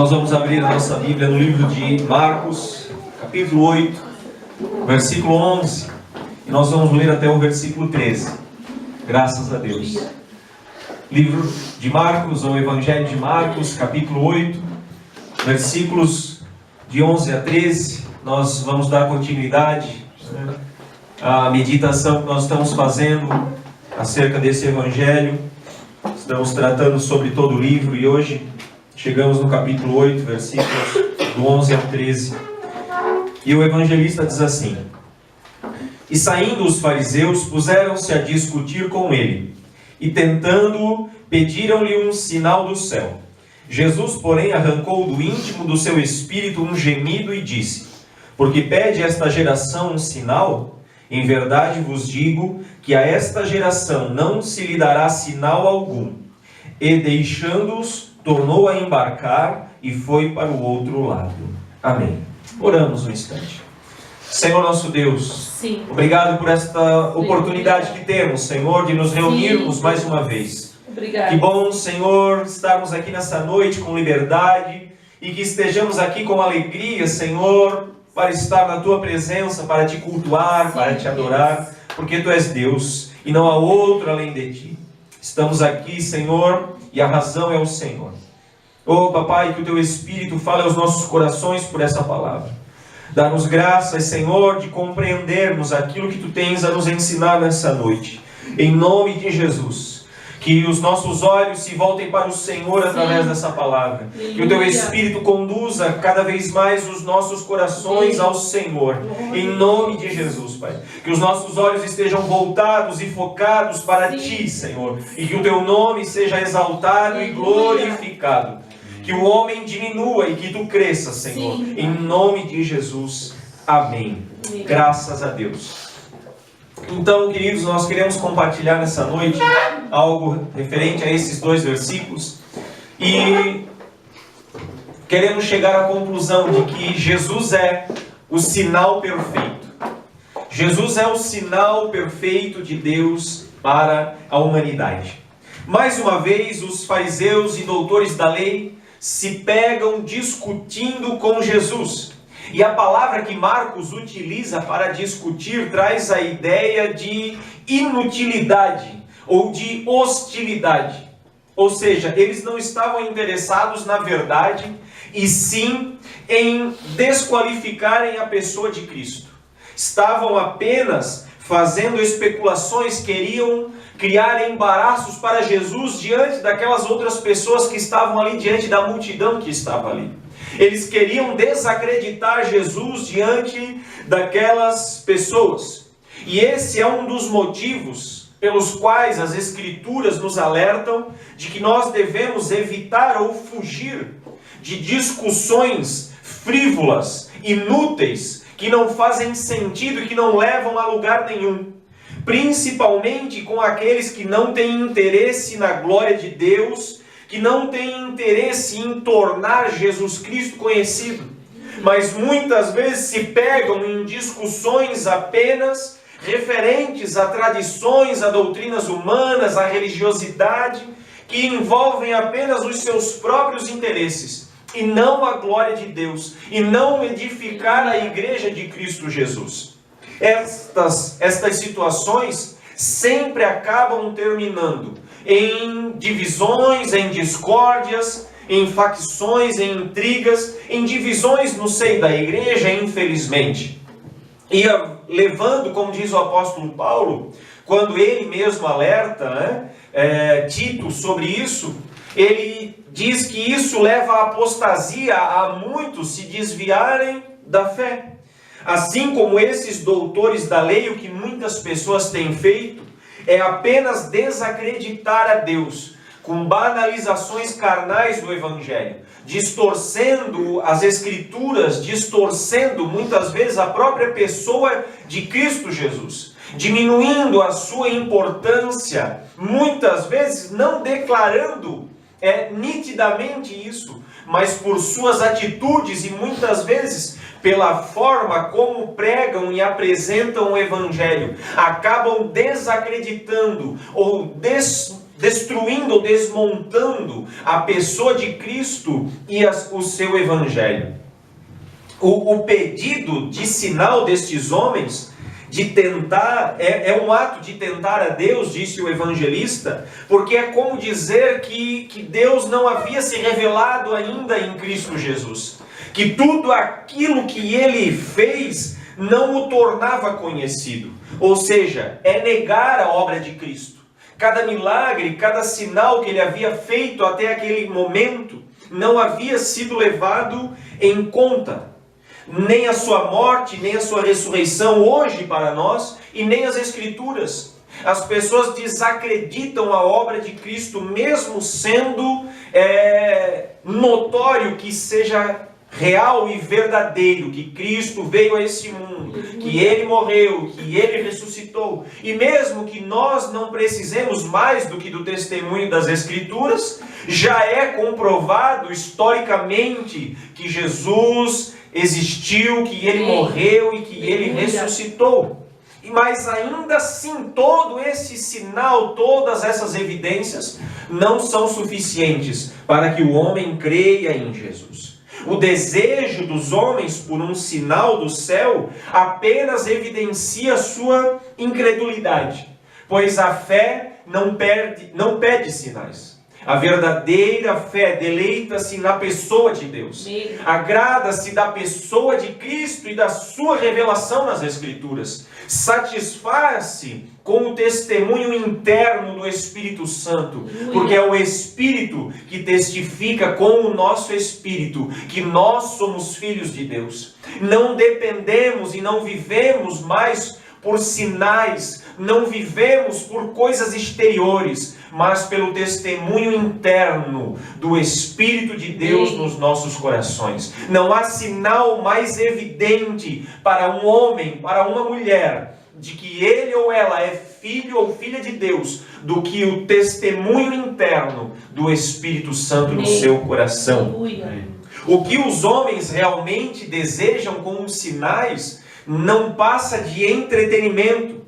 Nós vamos abrir a nossa Bíblia no livro de Marcos, capítulo 8, versículo 11. E nós vamos ler até o versículo 13. Graças a Deus. Livro de Marcos, ou Evangelho de Marcos, capítulo 8, versículos de 11 a 13. Nós vamos dar continuidade à meditação que nós estamos fazendo acerca desse Evangelho. Estamos tratando sobre todo o livro e hoje chegamos no capítulo 8, versículos do 11 ao 13. E o evangelista diz assim: E saindo os fariseus, puseram-se a discutir com ele, e tentando-o, pediram-lhe um sinal do céu. Jesus, porém, arrancou do íntimo do seu espírito um gemido e disse: Porque pede esta geração um sinal? Em verdade vos digo que a esta geração não se lhe dará sinal algum. E deixando-os, tornou a embarcar e foi para o outro lado. Amém. Oramos um instante. Senhor nosso Deus, sim, obrigado por esta oportunidade que temos, Senhor, de nos reunirmos sim, mais uma vez. Obrigado. Que bom, Senhor, estarmos aqui nessa noite com liberdade e que estejamos aqui com alegria, Senhor, para estar na Tua presença, para Te cultuar, sim, para Te adorar, porque Tu és Deus e não há outro além de Ti. Estamos aqui, Senhor, e a razão é o Senhor. Oh, Papai, que o Teu Espírito fale aos nossos corações por essa palavra. Dá-nos graças, Senhor, de compreendermos aquilo que Tu tens a nos ensinar nessa noite. Em nome de Jesus. Que os nossos olhos se voltem para o Senhor através dessa palavra. Que o Teu Espírito conduza cada vez mais os nossos corações ao Senhor. Em nome de Jesus, Pai. Que os nossos olhos estejam voltados e focados para Ti, Senhor. E que o Teu nome seja exaltado e glorificado. Que o homem diminua e que Tu cresça, Senhor. Em nome de Jesus. Amém. Graças a Deus. Então, queridos, nós queremos compartilhar nessa noite algo referente a esses dois versículos e queremos chegar à conclusão de que Jesus é o sinal perfeito. Jesus é o sinal perfeito de Deus para a humanidade. Mais uma vez, os fariseus e doutores da lei se pegam discutindo com Jesus. E a palavra que Marcos utiliza para discutir traz a ideia de inutilidade ou de hostilidade. Ou seja, eles não estavam interessados na verdade e sim em desqualificarem a pessoa de Cristo. Estavam apenas fazendo especulações, queriam criar embaraços para Jesus diante daquelas outras pessoas que estavam ali, diante da multidão que estava ali. Eles queriam desacreditar Jesus diante daquelas pessoas. E esse é um dos motivos pelos quais as Escrituras nos alertam de que nós devemos evitar ou fugir de discussões frívolas, inúteis, que não fazem sentido e que não levam a lugar nenhum. Principalmente com aqueles que não têm interesse na glória de Deus, que não têm interesse em tornar Jesus Cristo conhecido, mas muitas vezes se pegam em discussões apenas referentes a tradições, a doutrinas humanas, a religiosidade, que envolvem apenas os seus próprios interesses, e não a glória de Deus, e não edificar a igreja de Cristo Jesus. Estas situações sempre acabam terminando em divisões, em discórdias, em facções, em intrigas, em divisões no seio da igreja, infelizmente. E levando, como diz o apóstolo Paulo, quando ele mesmo alerta Tito sobre isso, ele diz que isso leva à apostasia, a muitos se desviarem da fé. Assim como esses doutores da lei, o que muitas pessoas têm feito é apenas desacreditar a Deus com banalizações carnais do Evangelho, distorcendo as Escrituras, distorcendo muitas vezes a própria pessoa de Cristo Jesus, diminuindo a sua importância, muitas vezes não declarando nitidamente isso, mas por suas atitudes e muitas vezes pela forma como pregam e apresentam o Evangelho, acabam desacreditando ou destruindo ou desmontando a pessoa de Cristo e o seu evangelho. O pedido de sinal destes homens de tentar, é um ato de tentar a Deus, disse o evangelista, porque é como dizer que Deus não havia se revelado ainda em Cristo Jesus, que tudo aquilo que ele fez não o tornava conhecido, ou seja, é negar a obra de Cristo. Cada milagre, cada sinal que ele havia feito até aquele momento não havia sido levado em conta. Nem a sua morte, nem a sua ressurreição hoje para nós, e nem as Escrituras. As pessoas desacreditam a obra de Cristo, mesmo sendo notório que seja real e verdadeiro, que Cristo veio a esse mundo, que Ele morreu, que Ele ressuscitou. E mesmo que nós não precisemos mais do que do testemunho das Escrituras, já é comprovado historicamente que Jesus existiu, que Ele morreu e que Ele ressuscitou. Mas ainda assim, todo esse sinal, todas essas evidências não são suficientes para que o homem creia em Jesus. O desejo dos homens por um sinal do céu apenas evidencia sua incredulidade, pois a fé não pede sinais. A verdadeira fé deleita-se na pessoa de Deus. Agrada-se da pessoa de Cristo e da sua revelação nas Escrituras. Satisfaz-se com o testemunho interno do Espírito Santo, porque é o Espírito que testifica com o nosso Espírito que nós somos filhos de Deus. Não dependemos e não vivemos mais por sinais, não vivemos por coisas exteriores, mas pelo testemunho interno do Espírito de Deus nos nossos corações. Não há sinal mais evidente para um homem, para uma mulher, de que ele ou ela é filho ou filha de Deus, do que o testemunho interno do Espírito Santo no seu coração. O que os homens realmente desejam com os sinais não passa de entretenimento.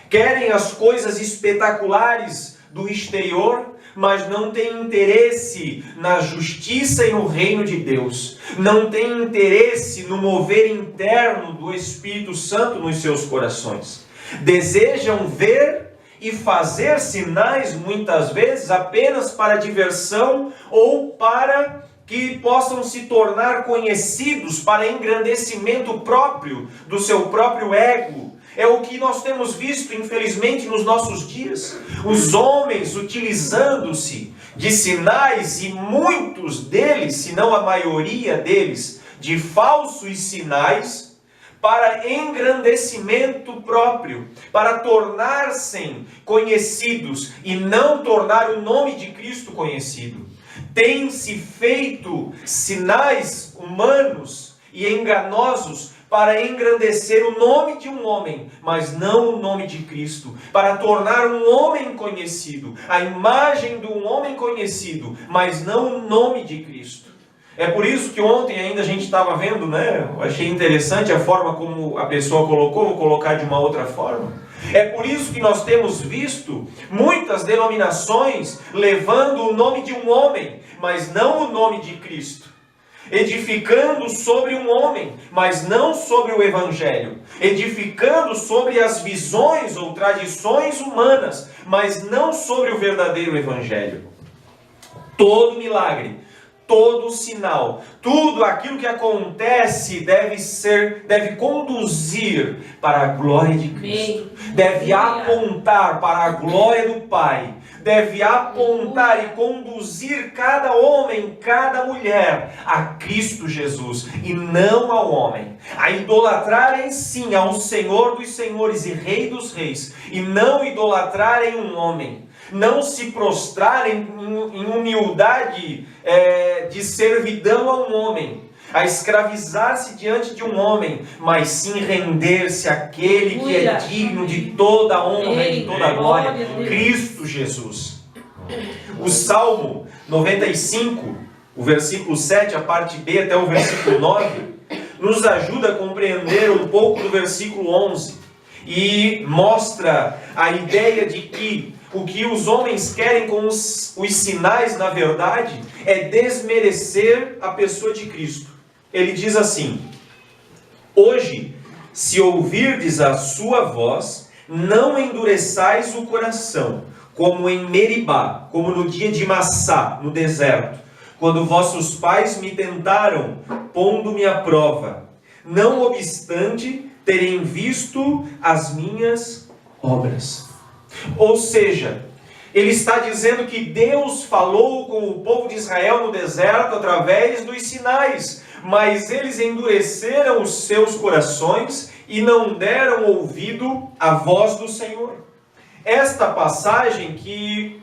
Querem as coisas espetaculares do exterior, mas não têm interesse na justiça e no reino de Deus. Não têm interesse no mover interno do Espírito Santo nos seus corações. Desejam ver e fazer sinais, muitas vezes, apenas para diversão ou para que possam se tornar conhecidos, para engrandecimento próprio do seu próprio ego. É o que nós temos visto, infelizmente, nos nossos dias. Os homens utilizando-se de sinais, e muitos deles, se não a maioria deles, de falsos sinais, para engrandecimento próprio, para tornar-se conhecidos e não tornar o nome de Cristo conhecido. Tem-se feito sinais humanos e enganosos para engrandecer o nome de um homem, mas não o nome de Cristo, para tornar um homem conhecido, a imagem de um homem conhecido, mas não o nome de Cristo. É por isso que ontem ainda a gente estava vendo, né? Eu achei interessante a forma como a pessoa colocou, vou colocar de uma outra forma. É por isso que nós temos visto muitas denominações levando o nome de um homem, mas não o nome de Cristo. Edificando sobre um homem, mas não sobre o Evangelho. Edificando sobre as visões ou tradições humanas, mas não sobre o verdadeiro Evangelho. Todo milagre, todo sinal, tudo aquilo que acontece deve conduzir para a glória de Cristo. Deve apontar para a glória do Pai. Deve apontar e conduzir cada homem, cada mulher a Cristo Jesus e não ao homem. A idolatrarem sim ao Senhor dos Senhores e Rei dos Reis e não idolatrarem um homem. Não se prostrarem em humildade de servidão a um homem, a escravizar-se diante de um homem, mas sim render-se àquele que é digno de toda a honra e de toda a glória, Cristo Jesus. O Salmo 95, o versículo 7, a parte B até o versículo 9, nos ajuda a compreender um pouco do versículo 11 e mostra a ideia de que o que os homens querem com os sinais, na verdade, é desmerecer a pessoa de Cristo. Ele diz assim: hoje, se ouvirdes a sua voz, não endureçais o coração, como em Meribá, como no dia de Massá, no deserto, quando vossos pais me tentaram, pondo-me à prova, não obstante terem visto as minhas obras. Ou seja, ele está dizendo que Deus falou com o povo de Israel no deserto através dos sinais, mas eles endureceram os seus corações e não deram ouvido à voz do Senhor. Esta passagem que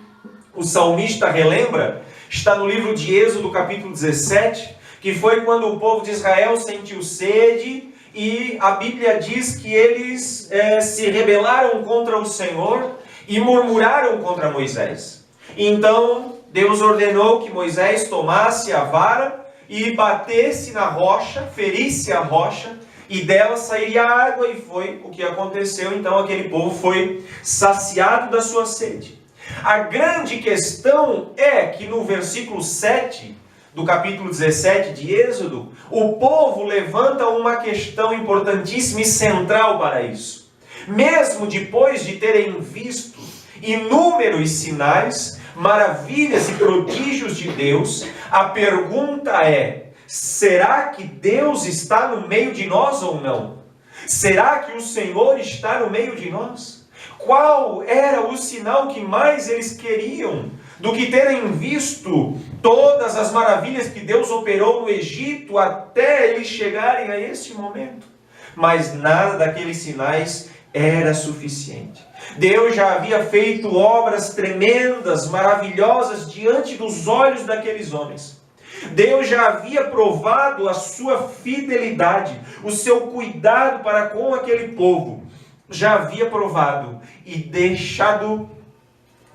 o salmista relembra está no livro de Êxodo, capítulo 17, que foi quando o povo de Israel sentiu sede e a Bíblia diz que eles se rebelaram contra o Senhor e murmuraram contra Moisés. Então Deus ordenou que Moisés tomasse a vara e batesse na rocha, ferisse a rocha, e dela sairia água, e foi o que aconteceu. Então aquele povo foi saciado da sua sede. A grande questão é que no versículo 7 do capítulo 17 de Êxodo, o povo levanta uma questão importantíssima e central para isso. Mesmo depois de terem visto inúmeros sinais, maravilhas e prodígios de Deus, a pergunta é: será que Deus está no meio de nós ou não? Será que o Senhor está no meio de nós? Qual era o sinal que mais eles queriam do que terem visto todas as maravilhas que Deus operou no Egito até eles chegarem a esse momento? Mas nada daqueles sinais era suficiente. Deus já havia feito obras tremendas, maravilhosas diante dos olhos daqueles homens. Deus já havia provado a sua fidelidade, o seu cuidado para com aquele povo. Já havia provado e deixado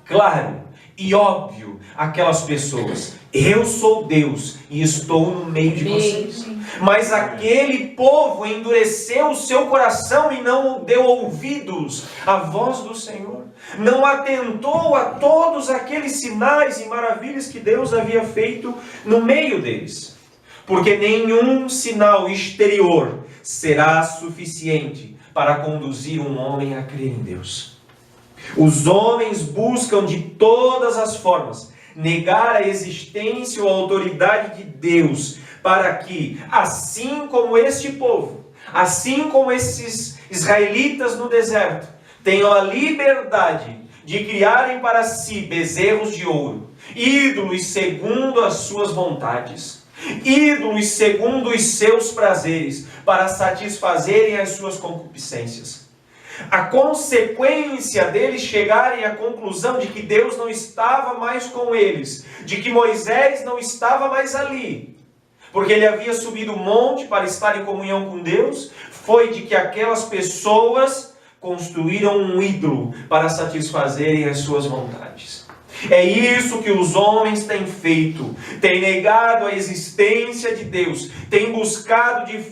claro e óbvio aquelas pessoas: eu sou Deus e estou no meio de vocês. Mas aquele povo endureceu o seu coração e não deu ouvidos à voz do Senhor. Não atentou a todos aqueles sinais e maravilhas que Deus havia feito no meio deles. Porque nenhum sinal exterior será suficiente para conduzir um homem a crer em Deus. Os homens buscam de todas as formas negar a existência ou a autoridade de Deus, para que, assim como este povo, assim como esses israelitas no deserto, tenham a liberdade de criarem para si bezerros de ouro, ídolos segundo as suas vontades, ídolos segundo os seus prazeres, para satisfazerem as suas concupiscências. A consequência deles chegarem à conclusão de que Deus não estava mais com eles, de que Moisés não estava mais ali, porque ele havia subido o monte para estar em comunhão com Deus, foi de que aquelas pessoas construíram um ídolo para satisfazerem as suas vontades. É isso que os homens têm feito, têm negado a existência de Deus, têm buscado de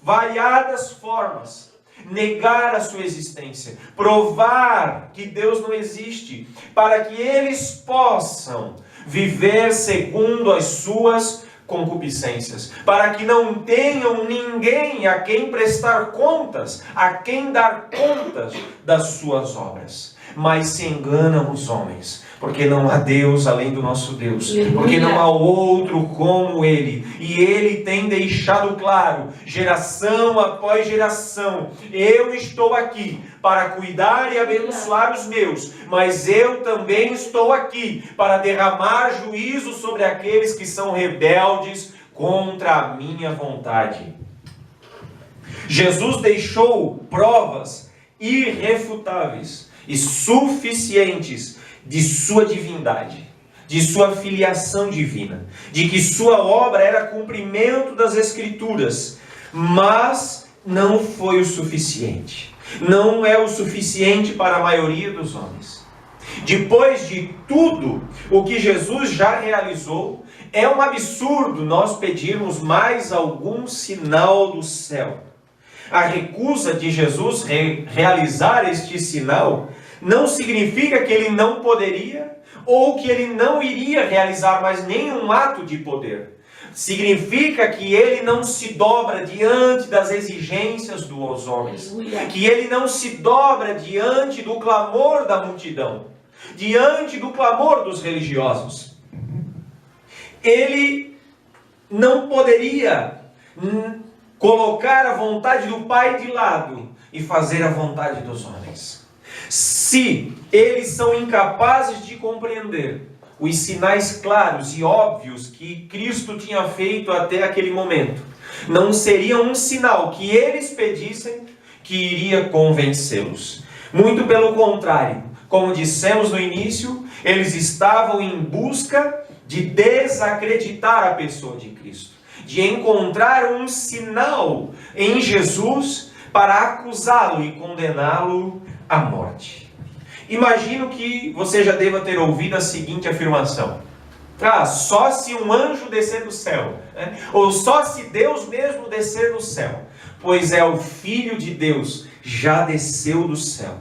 variadas formas negar a sua existência, provar que Deus não existe, para que eles possam viver segundo as suas concupiscências, para que não tenham ninguém a quem prestar contas, a quem dar contas das suas obras. Mas se enganam os homens, porque não há Deus além do nosso Deus, porque não há outro como Ele, e Ele tem deixado claro, geração após geração: eu estou aqui para cuidar e abençoar os meus, mas eu também estou aqui para derramar juízo sobre aqueles que são rebeldes contra a minha vontade. Jesus deixou provas irrefutáveis e suficientes de sua divindade, de sua filiação divina, de que sua obra era cumprimento das Escrituras, mas não foi o suficiente. Não é o suficiente para a maioria dos homens. Depois de tudo o que Jesus já realizou, é um absurdo nós pedirmos mais algum sinal do céu. A recusa de Jesus realizar este sinal não significa que ele não poderia ou que ele não iria realizar mais nenhum ato de poder. Significa que ele não se dobra diante das exigências dos homens, que ele não se dobra diante do clamor da multidão, diante do clamor dos religiosos. Ele não poderia colocar a vontade do Pai de lado e fazer a vontade dos homens. Se eles são incapazes de compreender os sinais claros e óbvios que Cristo tinha feito até aquele momento, não seria um sinal que eles pedissem que iria convencê-los. Muito pelo contrário, como dissemos no início, eles estavam em busca de desacreditar a pessoa de Cristo, de encontrar um sinal em Jesus para acusá-lo e condená-lo à morte. Imagino que você já deva ter ouvido a seguinte afirmação: só se um anjo descer do céu, né? Ou só se Deus mesmo descer do céu. Pois é, o Filho de Deus já desceu do céu,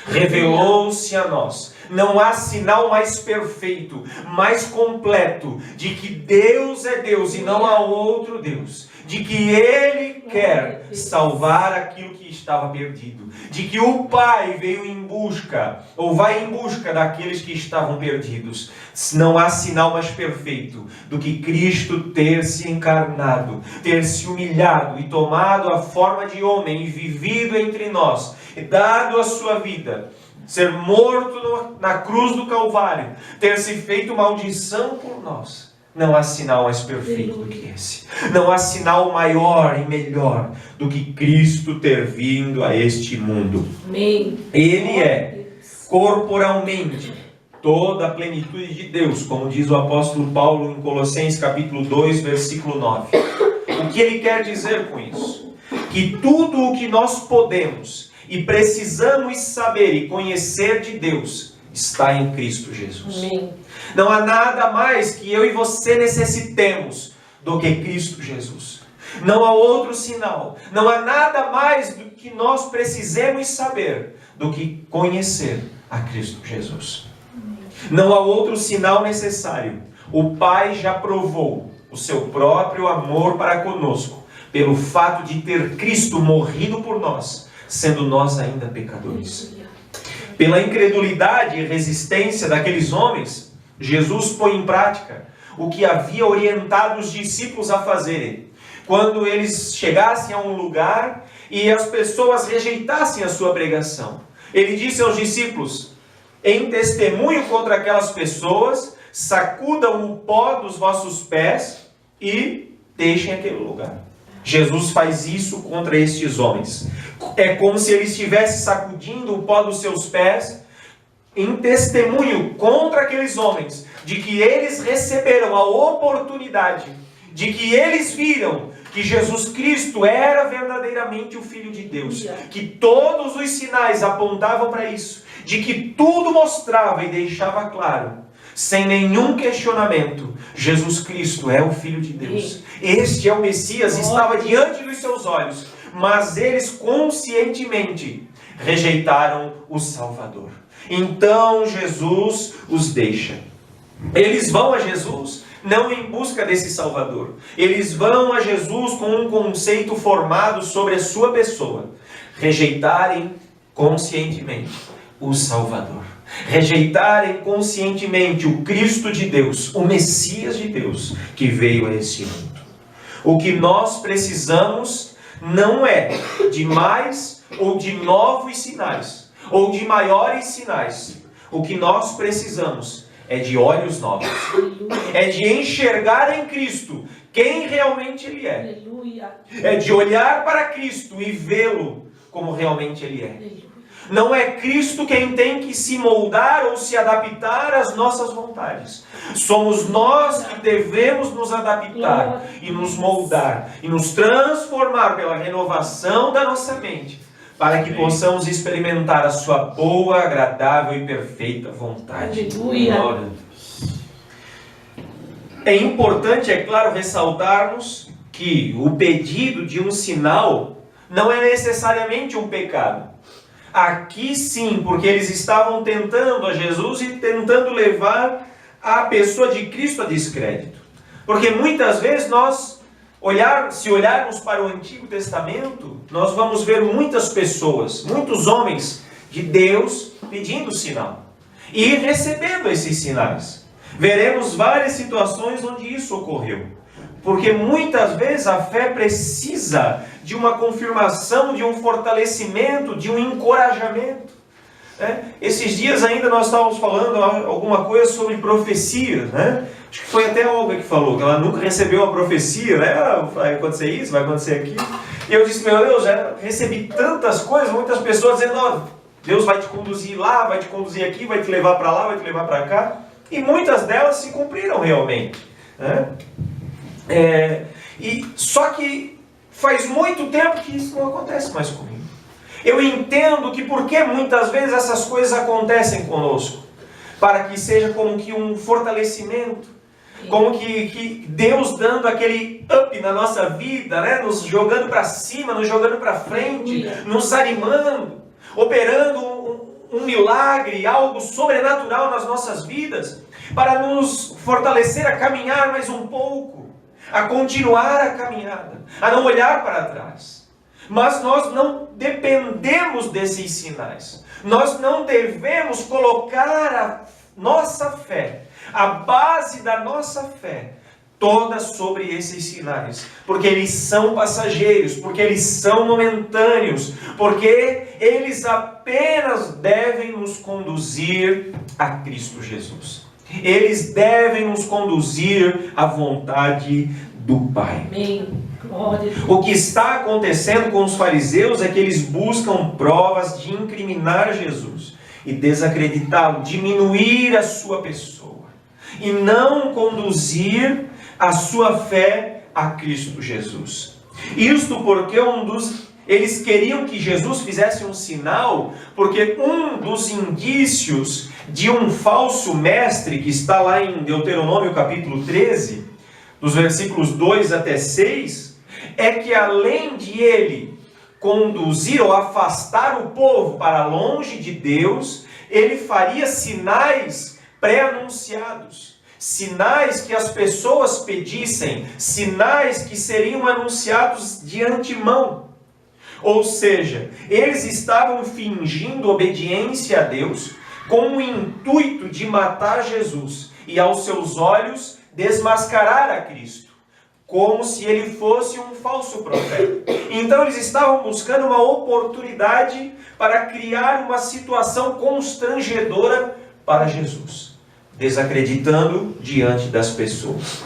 revelou-se a nós. Não há sinal mais perfeito, mais completo, de que Deus é Deus e não há outro Deus. De que Ele quer salvar aquilo que estava perdido. De que o Pai veio em busca, ou vai em busca daqueles que estavam perdidos. Não há sinal mais perfeito do que Cristo ter se encarnado, ter se humilhado e tomado a forma de homem e vivido entre nós, e dado a sua vida, ser morto na cruz do Calvário, ter se feito maldição por nós. Não há sinal mais perfeito do que esse. Não há sinal maior e melhor do que Cristo ter vindo a este mundo. Amém. Ele é corporalmente toda a plenitude de Deus, como diz o apóstolo Paulo em Colossenses capítulo 2, versículo 9. O que ele quer dizer com isso? Que tudo o que nós podemos e precisamos saber e conhecer de Deus está em Cristo Jesus. Amém. Não há nada mais que eu e você necessitemos do que Cristo Jesus. Não há outro sinal. Não há nada mais do que nós precisemos saber do que conhecer a Cristo Jesus. Não há outro sinal necessário. O Pai já provou o seu próprio amor para conosco, pelo fato de ter Cristo morrido por nós, sendo nós ainda pecadores. Pela incredulidade e resistência daqueles homens, Jesus põe em prática o que havia orientado os discípulos a fazerem. Quando eles chegassem a um lugar e as pessoas rejeitassem a sua pregação, ele disse aos discípulos: em testemunho contra aquelas pessoas, sacudam o pó dos vossos pés e deixem aquele lugar. Jesus faz isso contra estes homens. É como se ele estivesse sacudindo o pó dos seus pés em testemunho contra aqueles homens, de que eles receberam a oportunidade, de que eles viram que Jesus Cristo era verdadeiramente o Filho de Deus, que todos os sinais apontavam para isso, de que tudo mostrava e deixava claro, sem nenhum questionamento, Jesus Cristo é o Filho de Deus. Este é o Messias, estava diante dos seus olhos, mas eles conscientemente rejeitaram o Salvador. Então Jesus os deixa. Eles vão a Jesus não em busca desse Salvador. Eles vão a Jesus com um conceito formado sobre a sua pessoa. Rejeitarem conscientemente o Salvador. Rejeitarem conscientemente o Cristo de Deus, o Messias de Deus, que veio a este mundo. O que nós precisamos não é de mais ou de novos sinais, ou de maiores sinais. O que nós precisamos é de olhos novos. É de enxergar em Cristo quem realmente Ele é. É de olhar para Cristo e vê-lo como realmente Ele é. Não é Cristo quem tem que se moldar ou se adaptar às nossas vontades. Somos nós que devemos nos adaptar e nos moldar e nos transformar pela renovação da nossa mente, para que possamos experimentar a sua boa, agradável e perfeita vontade. Aleluia. É importante, é claro, ressaltarmos que o pedido de um sinal não é necessariamente um pecado. Aqui sim, porque eles estavam tentando a Jesus e tentando levar a pessoa de Cristo a descrédito. Porque muitas vezes se olharmos para o Antigo Testamento, nós vamos ver muitas pessoas, muitos homens de Deus pedindo sinal e recebendo esses sinais. Veremos várias situações onde isso ocorreu. Porque muitas vezes a fé precisa de uma confirmação, de um fortalecimento, de um encorajamento. Esses dias ainda nós estávamos falando alguma coisa sobre profecia, né? Acho que foi até a Olga que falou, que ela nunca recebeu a profecia, né? Vai acontecer isso, vai acontecer aquilo. E eu disse, meu Deus, já recebi tantas coisas, muitas pessoas dizendo, ó, Deus vai te conduzir lá, vai te conduzir aqui, vai te levar para lá, vai te levar para cá. E muitas delas se cumpriram realmente, né? Só que faz muito tempo que isso não acontece mais comigo. Eu entendo que porque muitas vezes essas coisas acontecem conosco, para que seja como que um fortalecimento, como que Deus dando aquele up na nossa vida, né? Nos jogando para cima, nos jogando para frente, nos animando, operando um milagre, algo sobrenatural nas nossas vidas, para nos fortalecer a caminhar mais um pouco, a continuar a caminhada, a não olhar para trás. Mas nós não dependemos desses sinais. Nós não devemos colocar a nossa fé, a base da nossa fé, toda sobre esses sinais. Porque eles são passageiros, porque eles são momentâneos, porque eles apenas devem nos conduzir a Cristo Jesus. Eles devem nos conduzir à vontade do Pai. Amém. O que está acontecendo com os fariseus é que eles buscam provas de incriminar Jesus e desacreditá-lo, diminuir a sua pessoa e não conduzir a sua fé a Cristo Jesus. Isto porque eles queriam que Jesus fizesse um sinal, porque um dos indícios de um falso mestre, que está lá em Deuteronômio capítulo 13, dos versículos 2 até 6, é que além de ele conduzir ou afastar o povo para longe de Deus, ele faria sinais pré-anunciados. Sinais que as pessoas pedissem, sinais que seriam anunciados de antemão. Ou seja, eles estavam fingindo obediência a Deus com o intuito de matar Jesus e aos seus olhos desmascarar a Cristo, como se ele fosse um falso profeta. Então eles estavam buscando uma oportunidade para criar uma situação constrangedora para Jesus, desacreditando diante das pessoas.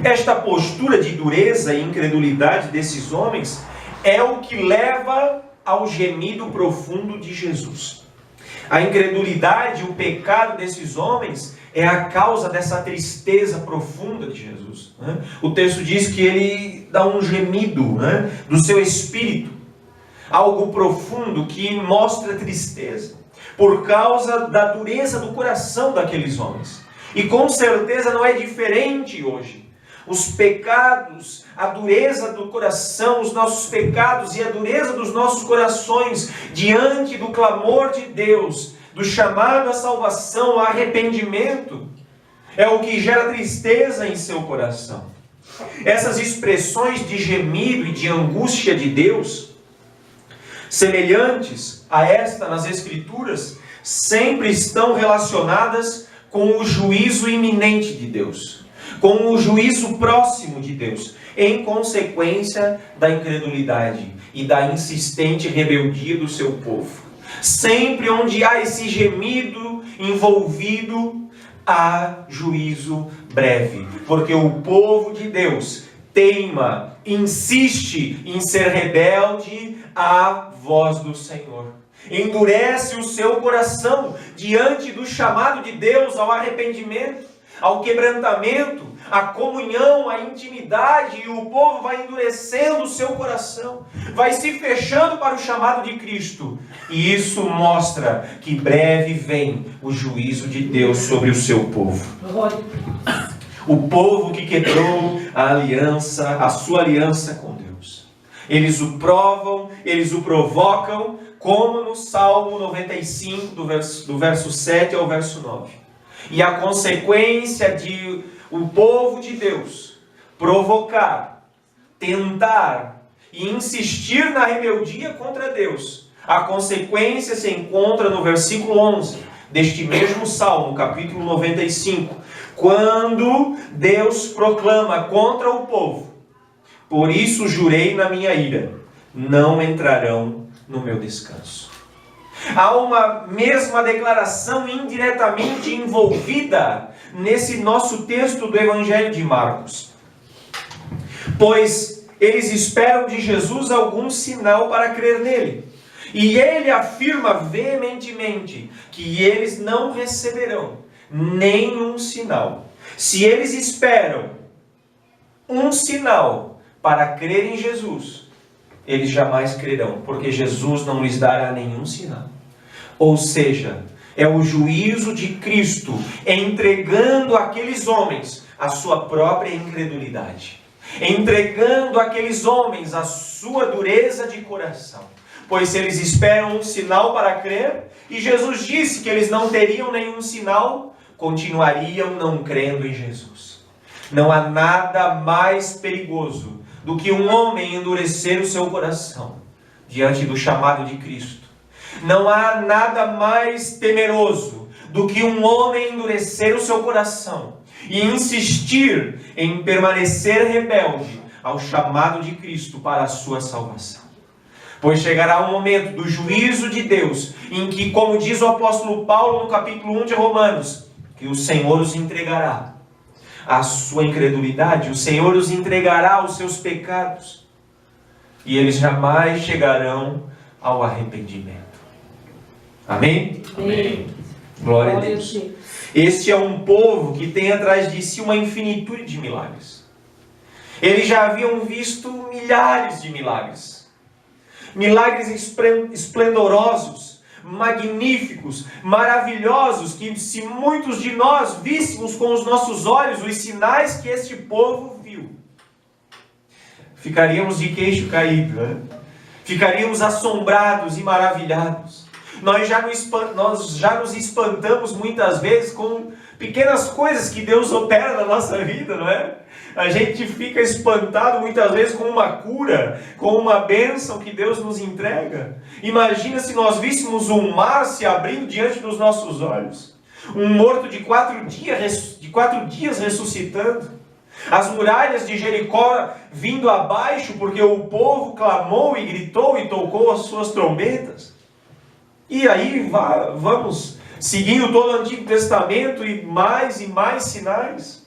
Esta postura de dureza e incredulidade desses homens é o que leva ao gemido profundo de Jesus. A incredulidade, o pecado desses homens é a causa dessa tristeza profunda de Jesus. O texto diz que ele dá um gemido, do seu espírito, algo profundo que mostra tristeza, por causa da dureza do coração daqueles homens. E com certeza não é diferente hoje. Os pecados, a dureza do coração, os nossos pecados e a dureza dos nossos corações diante do clamor de Deus, do chamado à salvação, ao arrependimento, é o que gera tristeza em seu coração. Essas expressões de gemido e de angústia de Deus, semelhantes a esta nas Escrituras, sempre estão relacionadas com o juízo iminente de Deus, com o juízo próximo de Deus, em consequência da incredulidade e da insistente rebeldia do seu povo. Sempre onde há esse gemido envolvido, há juízo breve, porque o povo de Deus teima, insiste em ser rebelde à voz do Senhor. Endurece o seu coração diante do chamado de Deus ao arrependimento, ao quebrantamento, à comunhão, à intimidade, e o povo vai endurecendo o seu coração, vai se fechando para o chamado de Cristo. E isso mostra que breve vem o juízo de Deus sobre o seu povo. O povo que quebrou a aliança, a sua aliança com Deus. Eles o provam, eles o provocam como no Salmo 95, do verso 7 ao verso 9. E a consequência de o povo de Deus provocar, tentar e insistir na rebeldia contra Deus, a consequência se encontra no versículo 11 deste mesmo Salmo, capítulo 95, quando Deus proclama contra o povo: por isso jurei na minha ira, não entrarão no meu descanso. Há uma mesma declaração indiretamente envolvida nesse nosso texto do Evangelho de Marcos. Pois eles esperam de Jesus algum sinal para crer nele. E ele afirma veementemente que eles não receberão nenhum sinal. Se eles esperam um sinal para crer em Jesus, eles jamais crerão, porque Jesus não lhes dará nenhum sinal. Ou seja, é o juízo de Cristo entregando àqueles homens a sua própria incredulidade, entregando àqueles homens a sua dureza de coração. Pois se eles esperam um sinal para crer, e Jesus disse que eles não teriam nenhum sinal, continuariam não crendo em Jesus. Não há nada mais perigoso do que um homem endurecer o seu coração diante do chamado de Cristo. Não há nada mais temeroso do que um homem endurecer o seu coração e insistir em permanecer rebelde ao chamado de Cristo para a sua salvação. Pois chegará um momento do juízo de Deus, em que, como diz o apóstolo Paulo no capítulo 1 de Romanos, que o Senhor os entregará à sua incredulidade, o Senhor os entregará aos seus pecados, e eles jamais chegarão ao arrependimento. Amém? Amém. Glória a Deus. Este é um povo que tem atrás de si uma infinitude de milagres. Eles já haviam visto milhares de milagres. Milagres esplendorosos, magníficos, maravilhosos, que se muitos de nós víssemos com os nossos olhos os sinais que este povo viu, ficaríamos de queixo caído, né? Ficaríamos assombrados e maravilhados. Nós já nos espantamos muitas vezes com pequenas coisas que Deus opera na nossa vida, não é? A gente fica espantado muitas vezes com uma cura, com uma bênção que Deus nos entrega. Imagina se nós víssemos um mar se abrindo diante dos nossos olhos. Um morto de 4 dias ressuscitando. As muralhas de Jericó vindo abaixo porque o povo clamou e gritou e tocou as suas trombetas. E aí vamos seguindo todo o Antigo Testamento e mais sinais.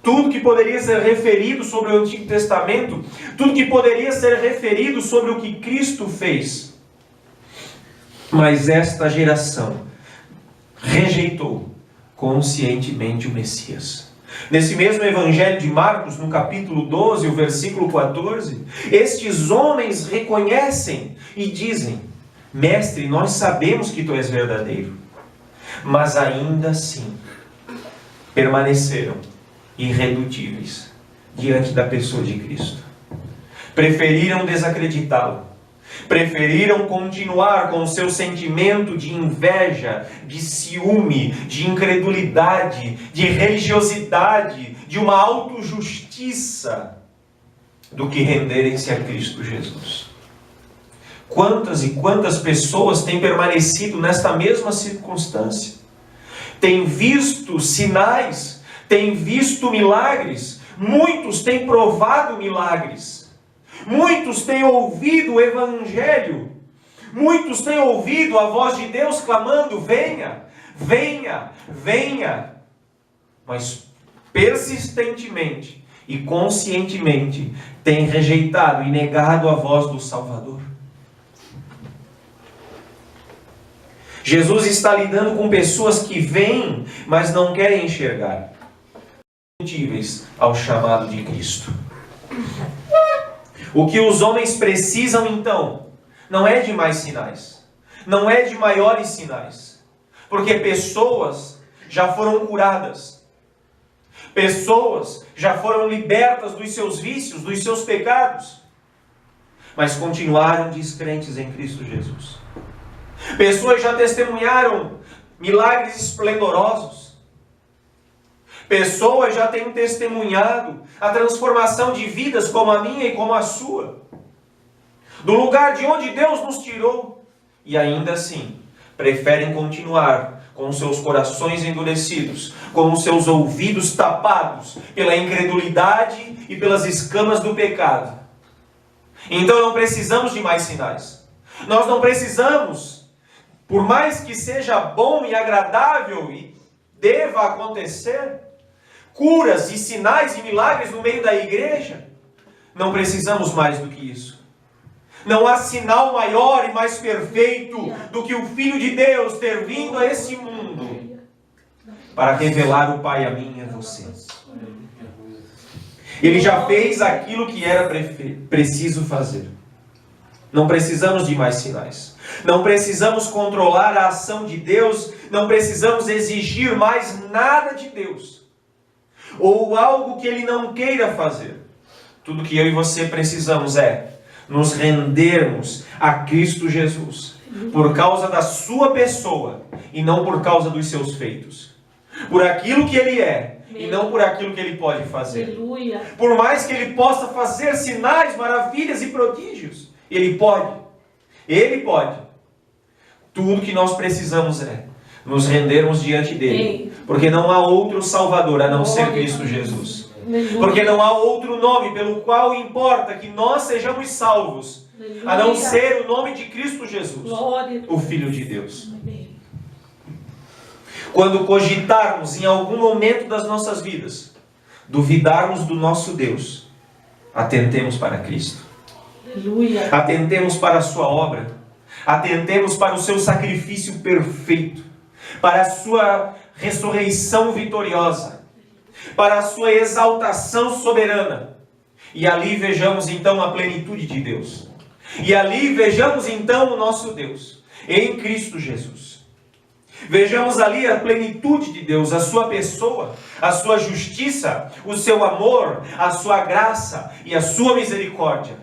Tudo que poderia ser referido sobre o Antigo Testamento, tudo que poderia ser referido sobre o que Cristo fez. Mas esta geração rejeitou conscientemente o Messias. Nesse mesmo Evangelho de Marcos, no capítulo 12, o versículo 14, estes homens reconhecem e dizem: Mestre, nós sabemos que tu és verdadeiro. Mas ainda assim permaneceram irredutíveis diante da pessoa de Cristo. Preferiram desacreditá-lo. Preferiram continuar com o seu sentimento de inveja, de ciúme, de incredulidade, de religiosidade, de uma autojustiça, do que renderem-se a Cristo Jesus. Quantas e quantas pessoas têm permanecido nesta mesma circunstância? Têm visto sinais, têm visto milagres, muitos têm provado milagres, muitos têm ouvido o Evangelho, muitos têm ouvido a voz de Deus clamando: venha, venha, venha. Mas persistentemente e conscientemente têm rejeitado e negado a voz do Salvador. Jesus está lidando com pessoas que veem, mas não querem enxergar, sensíveis ao chamado de Cristo. O que os homens precisam então não é de mais sinais, não é de maiores sinais, porque pessoas já foram curadas, pessoas já foram libertas dos seus vícios, dos seus pecados. mas continuaram descrentes em Cristo Jesus. Pessoas já testemunharam milagres esplendorosos. Pessoas já têm testemunhado a transformação de vidas como a minha e como a sua. Do lugar de onde Deus nos tirou. E ainda assim, preferem continuar com os seus corações endurecidos, com os seus ouvidos tapados pela incredulidade e pelas escamas do pecado. Então não precisamos de mais sinais. Nós não precisamos, por mais que seja bom e agradável e deva acontecer, curas e sinais e milagres no meio da igreja. Não precisamos mais do que isso. Não há sinal maior e mais perfeito do que o Filho de Deus ter vindo a esse mundo para revelar o Pai a mim e a você. Ele já fez aquilo que era preciso fazer. Não precisamos de mais sinais. Não precisamos controlar a ação de Deus. Não precisamos exigir mais nada de Deus. Ou algo que Ele não queira fazer. Tudo que eu e você precisamos é nos rendermos a Cristo Jesus, por causa da sua pessoa, e não por causa dos seus feitos. Por aquilo que Ele é, e não por aquilo que Ele pode fazer. Aleluia. Por mais que Ele possa fazer sinais, maravilhas e prodígios, Ele pode. Ele pode. Tudo que nós precisamos é nos rendermos diante dEle, porque não há outro Salvador a não ser Cristo Jesus. Porque não há outro nome pelo qual importa que nós sejamos salvos, a não ser o nome de Cristo Jesus, o Filho de Deus. Quando cogitarmos em algum momento das nossas vidas, duvidarmos do nosso Deus, atentemos para Cristo. Atentemos para a sua obra. Atentemos para o seu sacrifício perfeito, para a sua ressurreição vitoriosa, para a sua exaltação soberana. E ali vejamos então a plenitude de Deus. E ali vejamos então o nosso Deus, em Cristo Jesus. Vejamos ali a plenitude de Deus, a sua pessoa, a sua justiça, o seu amor, a sua graça e a sua misericórdia.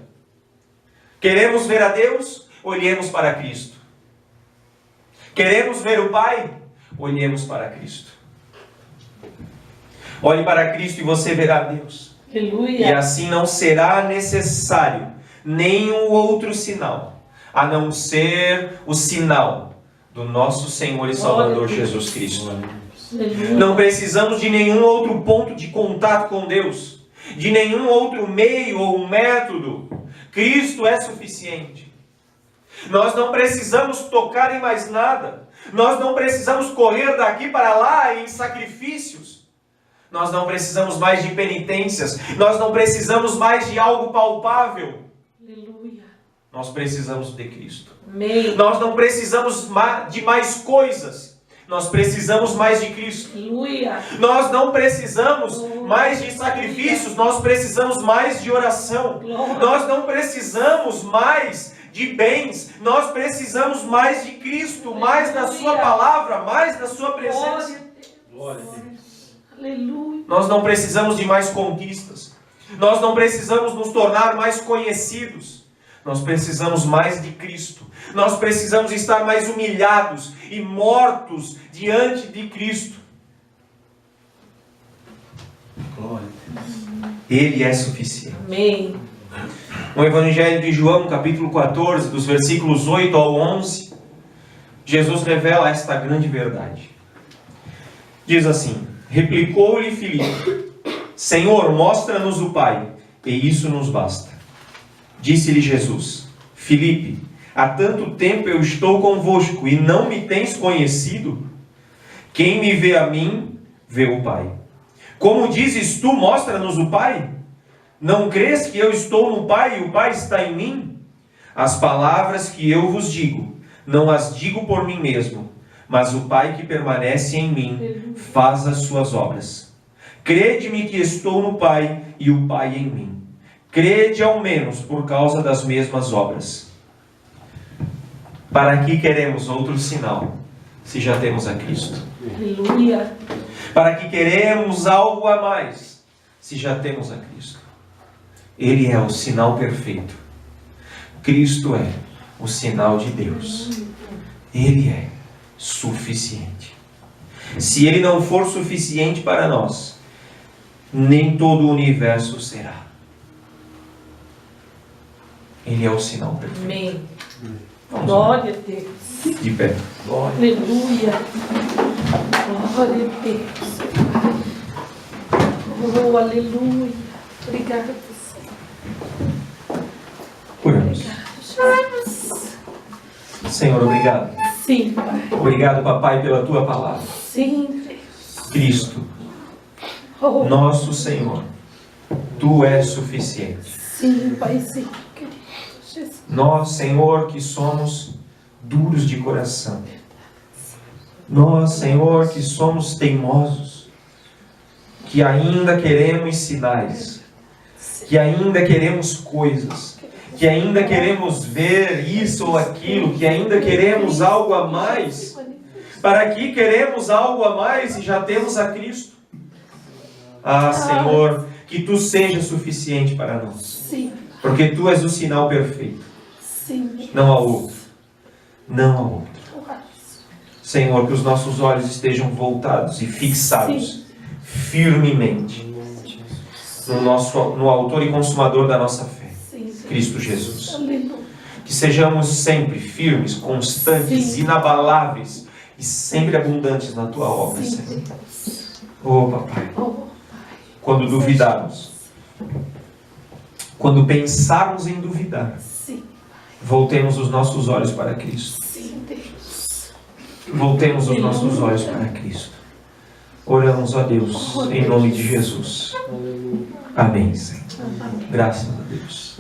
Queremos ver a Deus? Olhemos para Cristo. Queremos ver o Pai? Olhemos para Cristo. Olhe para Cristo e você verá Deus. Aleluia. E assim não será necessário nenhum outro sinal, a não ser o sinal do nosso Senhor e Salvador Jesus Cristo. Aleluia. Não precisamos de nenhum outro ponto de contato com Deus, de nenhum outro meio ou método. Cristo é suficiente. Nós não precisamos tocar em mais nada. Nós não precisamos correr daqui para lá em sacrifícios. Nós não precisamos mais de penitências. Nós não precisamos mais de algo palpável. Aleluia. Nós precisamos de Cristo. Amém. Nós não precisamos de mais coisas. Nós precisamos mais de Cristo. Aleluia. Nós não precisamos mais de sacrifícios. Nós precisamos mais de oração. Glória. Nós não precisamos mais de bens. Nós precisamos mais de Cristo, mais da sua palavra, mais da sua presença. Glória a Deus. Aleluia. Nós não precisamos de mais conquistas. Nós não precisamos nos tornar mais conhecidos. Nós precisamos mais de Cristo. Nós precisamos estar mais humilhados e mortos diante de Cristo. Glória a Deus. Ele é suficiente. Amém. No Evangelho de João, capítulo 14, dos versículos 8 ao 11, Jesus revela esta grande verdade. Diz assim: replicou-lhe Filipe: Senhor, mostra-nos o Pai, e isso nos basta. Disse-lhe Jesus: Filipe, há tanto tempo eu estou convosco, e não me tens conhecido? Quem me vê a mim, vê o Pai. Como dizes tu, mostra-nos o Pai? Não crês que eu estou no Pai e o Pai está em mim? As palavras que eu vos digo, não as digo por mim mesmo, mas o Pai que permanece em mim faz as suas obras. Crede-me que estou no Pai e o Pai em mim. Crede ao menos por causa das mesmas obras. Para que queremos outro sinal, se já temos a Cristo? Aleluia. Para que queremos algo a mais, se já temos a Cristo? Ele é o sinal perfeito. Cristo é o sinal de Deus. Ele é suficiente. Se Ele não for suficiente para nós, nem todo o universo será. Ele é o sinal perfeito. Amém. Vamos Glória a Deus. de pé. Glória. Aleluia. Glória a Deus. Oh, aleluia. Obrigada, Senhor. Oramos. Obrigada, Jesus. Senhor, obrigado. Sim, Pai. Obrigado, Papai, pela Tua palavra. Sim, Deus. Cristo, Oh, nosso Senhor, Tu és suficiente. sim, Pai, sim, querido Jesus. Nós, Senhor, que somos duros de coração. Nós, Senhor, que somos teimosos, que ainda queremos sinais, que ainda queremos coisas, que ainda queremos ver isso ou aquilo, que ainda queremos algo a mais. Para que queremos algo a mais e já temos a Cristo? Ah, Senhor, que Tu seja suficiente para nós. Sim, Porque Tu és o sinal perfeito. sim. Não há outro. Não há outro. Senhor, que os nossos olhos estejam voltados e fixados firmemente no autor e consumador da nossa fé, Cristo Jesus. Aleluia. Que sejamos sempre firmes, constantes, Sim. inabaláveis e sempre abundantes na Tua obra, Sim, Senhor. Deus. Oh, Papai, Oh, quando duvidarmos, quando pensarmos em duvidar, sim, voltemos os nossos olhos para Cristo. sim, Deus. Voltemos os nossos olhos para Cristo. Oramos a Deus em nome de Jesus. Amém, Senhor. Amém. Graças a Deus.